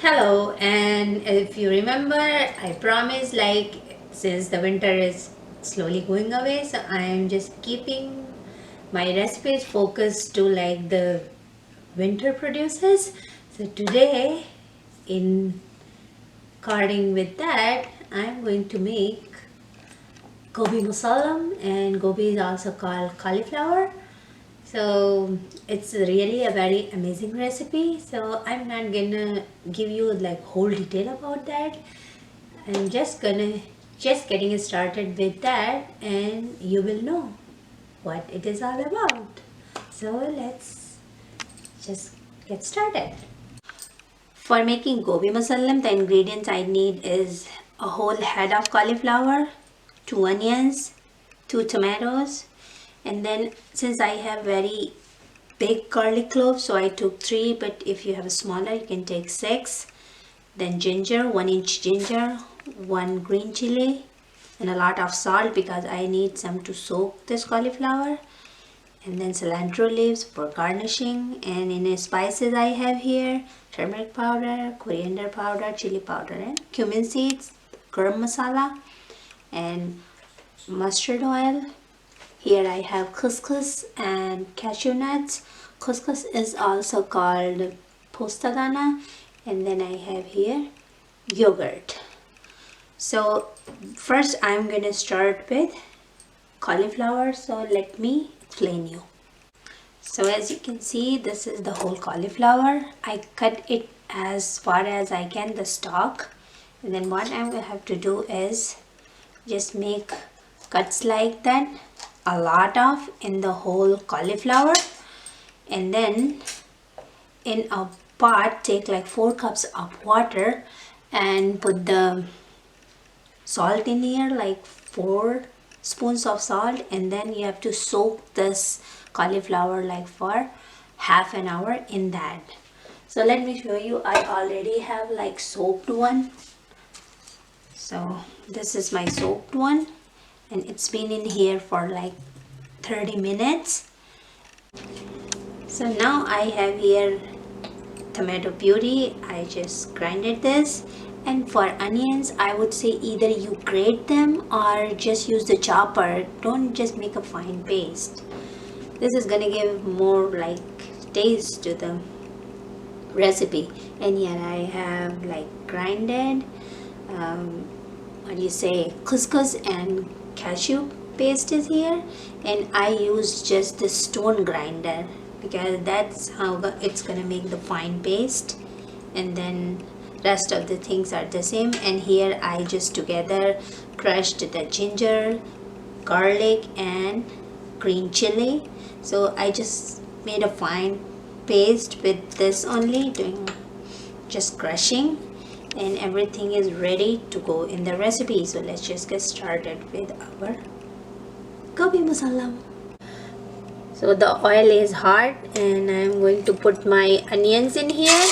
Hello, and if you remember, I promised since the winter is slowly going away, so I am just keeping my recipes focused to the winter produces. So today, in according with that, I'm going to make Gobhi Musallam, and Gobi is also called cauliflower. So it's really a very amazing recipe. So I'm not gonna give you whole detail about that. I'm just getting started with that, and you will know what it is all about. So let's just get started. For making gobi musallam, the ingredients I need is a whole head of cauliflower, 2 onions, 2 tomatoes, and then since I have very big garlic cloves, so I took 3, but if you have a smaller you can take 6. Then ginger, 1 inch ginger, 1 green chili, and a lot of salt because I need some to soak this cauliflower, and then cilantro leaves for garnishing. And in the spices I have here turmeric powder, coriander powder, chili powder, and cumin seeds, garam masala, and mustard oil. Here I have couscous and cashew nuts. Couscous is also called postadana. And then I have here yogurt. So first I'm gonna start with cauliflower. So let me explain you. So as you can see, this is the whole cauliflower. I cut it as far as I can, the stalk. And then what I'm gonna have to do is just make cuts like that, a lot of in the whole cauliflower. And then in a pot take 4 cups of water and put the salt in here, 4 spoons of salt, and then you have to soak this cauliflower for half an hour in that. So let me show you. I already have soaked one. So this is my soaked one, and it's been in here for 30 minutes. So now I have here tomato puree. I just grinded this. And for onions, I would say either you grate them or just use the chopper. Don't just make a fine paste. This is gonna give more taste to the recipe. And here I have grinded couscous and cashew paste is here, and I use just the stone grinder because that's how it's gonna make the fine paste, and then rest of the things are the same. And here I just together crushed the ginger, garlic, and green chili. So I just made a fine paste with this only, doing just crushing, and everything is ready to go in the recipe. So let's just get started with our gobi musallam. So the oil is hot, and I'm going to put my onions in here.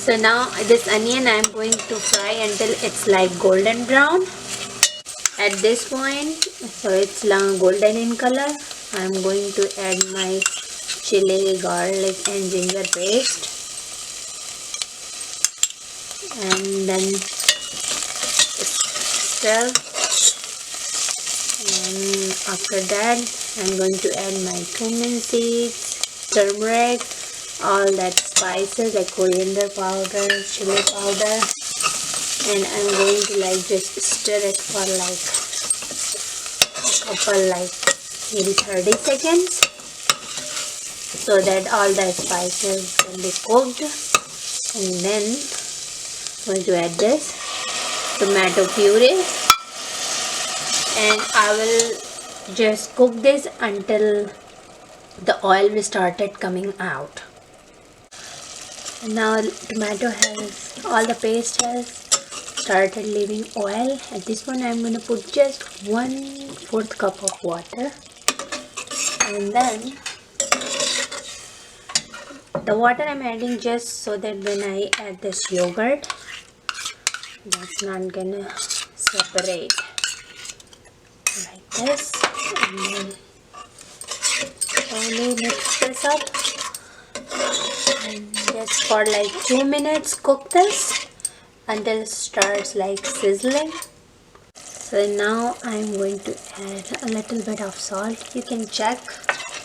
So now this onion I'm going to fry until it's golden brown. At this point, so it's golden in color, I'm going to add my chili, garlic, and ginger paste, and then stir. And after that, I'm going to add my cumin seeds, turmeric, all that spices like coriander powder, chili powder, and I'm going to just stir it for a couple maybe 30 seconds so that all the spices can be cooked. And then I'm going to add this tomato puree, and I will just cook this until the oil will started coming out. And now tomato has, all the paste has started leaving oil. At this point I'm going to put just 1/4 cup of water, and then the water I'm adding just so that when I add this yogurt, that's not gonna separate like this. And then slowly mix this up, and this for like 2 minutes. Cook this until it starts like sizzling. So now I'm going to add a little bit of salt. You can check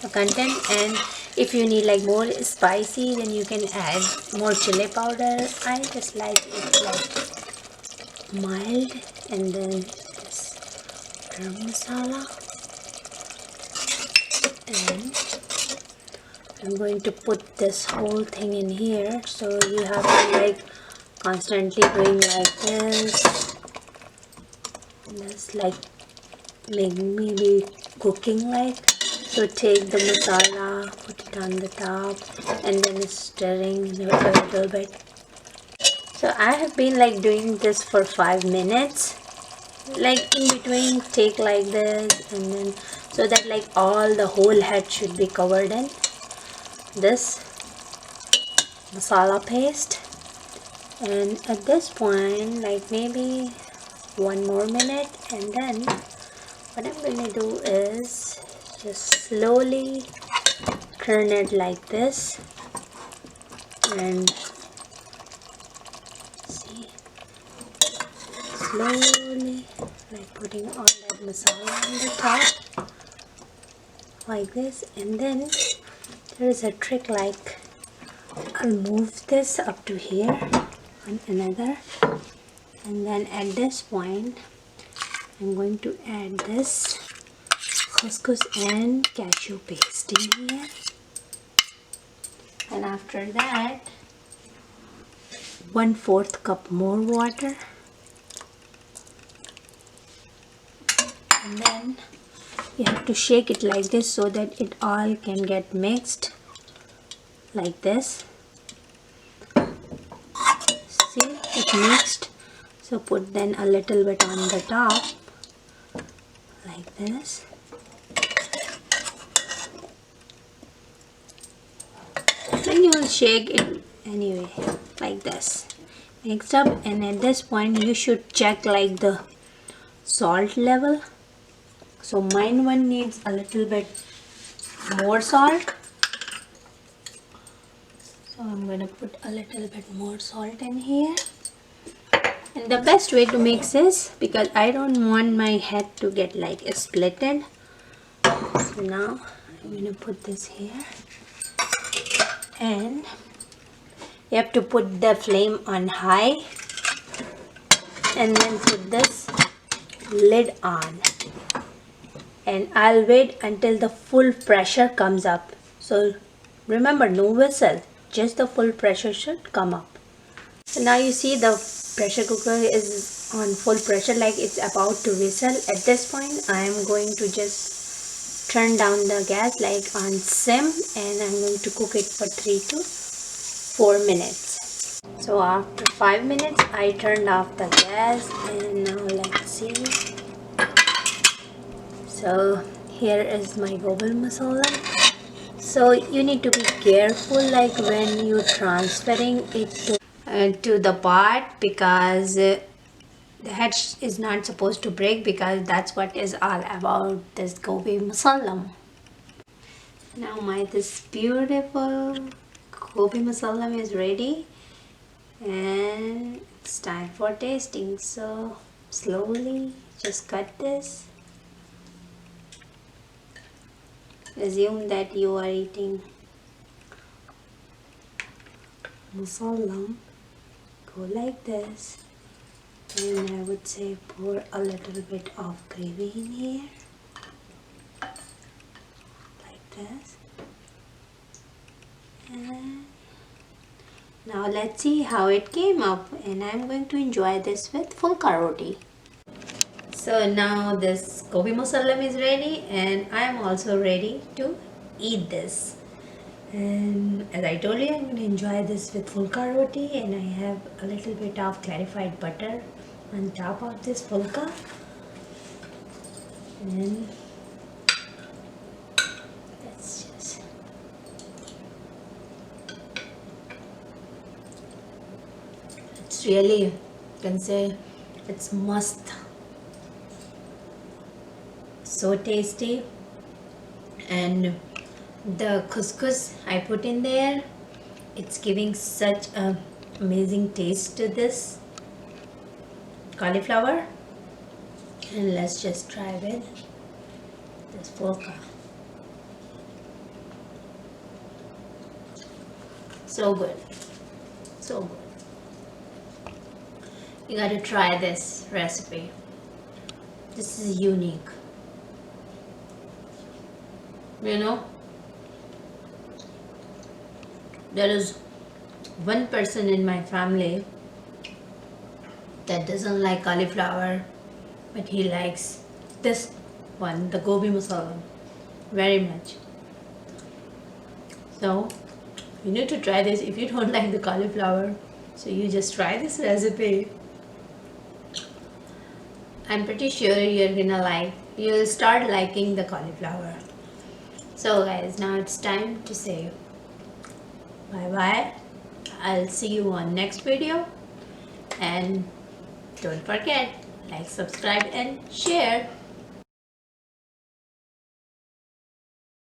the content, and if you need like more spicy, then you can add more chili powder. I just like it like mild. And then this garam masala, and I'm going to put this whole thing in here, so you have to like constantly doing like this like maybe cooking like. So take the masala, put it on the top, and then stirring a little bit. So I have been like doing this for 5 minutes, like in between take like this, and then so that like all the whole head should be covered in this masala paste. And at this point, like maybe 1 more minute, and then what I'm gonna do is just slowly turn it like this, and see, slowly like putting all that masala on the top like this. And then there is a trick, like I'll move this up to here on another, and then at this point I'm going to add this couscous and cashew paste in here. And after that, 1/4 cup more water, and then you have to shake it like this so that it all can get mixed like this. See, it mixed. So put then a little bit on the top like this. Then you will shake it anyway like this. Mixed up, and at this point you should check like the salt level. So mine one needs a little bit more salt. So I'm gonna put a little bit more salt in here. And the best way to mix is, because I don't want my head to get like splitted. So now I'm gonna put this here, and you have to put the flame on high, and then put this lid on, and I'll wait until the full pressure comes up. So remember, no whistle, just the full pressure should come up. So now you see the pressure cooker is on full pressure, like it's about to whistle. At this point I am going to just turn down the gas like on sim, and I'm going to cook it for 3 to 4 minutes. So after 5 minutes I turned off the gas, and now let's see. So here is my Gobhi Musallam. So you need to be careful like when you transferring it to the pot, because the head is not supposed to break, because that's what is all about this Gobhi Musallam. Now this beautiful Gobhi Musallam is ready, and it's time for tasting. So slowly just cut this. Assume that you are eating musallam. Go like this, and I would say pour a little bit of gravy in here like this. And now let's see how it came up, and I'm going to enjoy this with fulka roti. So now this Gobhi Musallam is ready, and I am also ready to eat this. And as I told you, I'm going to enjoy this with fulka roti, and I have a little bit of clarified butter on top of this fulka. And let's just it's really, you can say it's must, so tasty. And the couscous I put in there, It's giving such a amazing taste to this cauliflower. And let's just try with this polka. So good, so good. You gotta try this recipe. This is unique. You know, there is one person in my family that doesn't like cauliflower, but he likes this one, the Gobhi Musallam, very much. So you need to try this if you don't like the cauliflower. So you just try this recipe. I'm pretty sure you'll start liking the cauliflower. So guys, now it's time to say bye bye. I'll see you on next video, and don't forget, like, subscribe and share.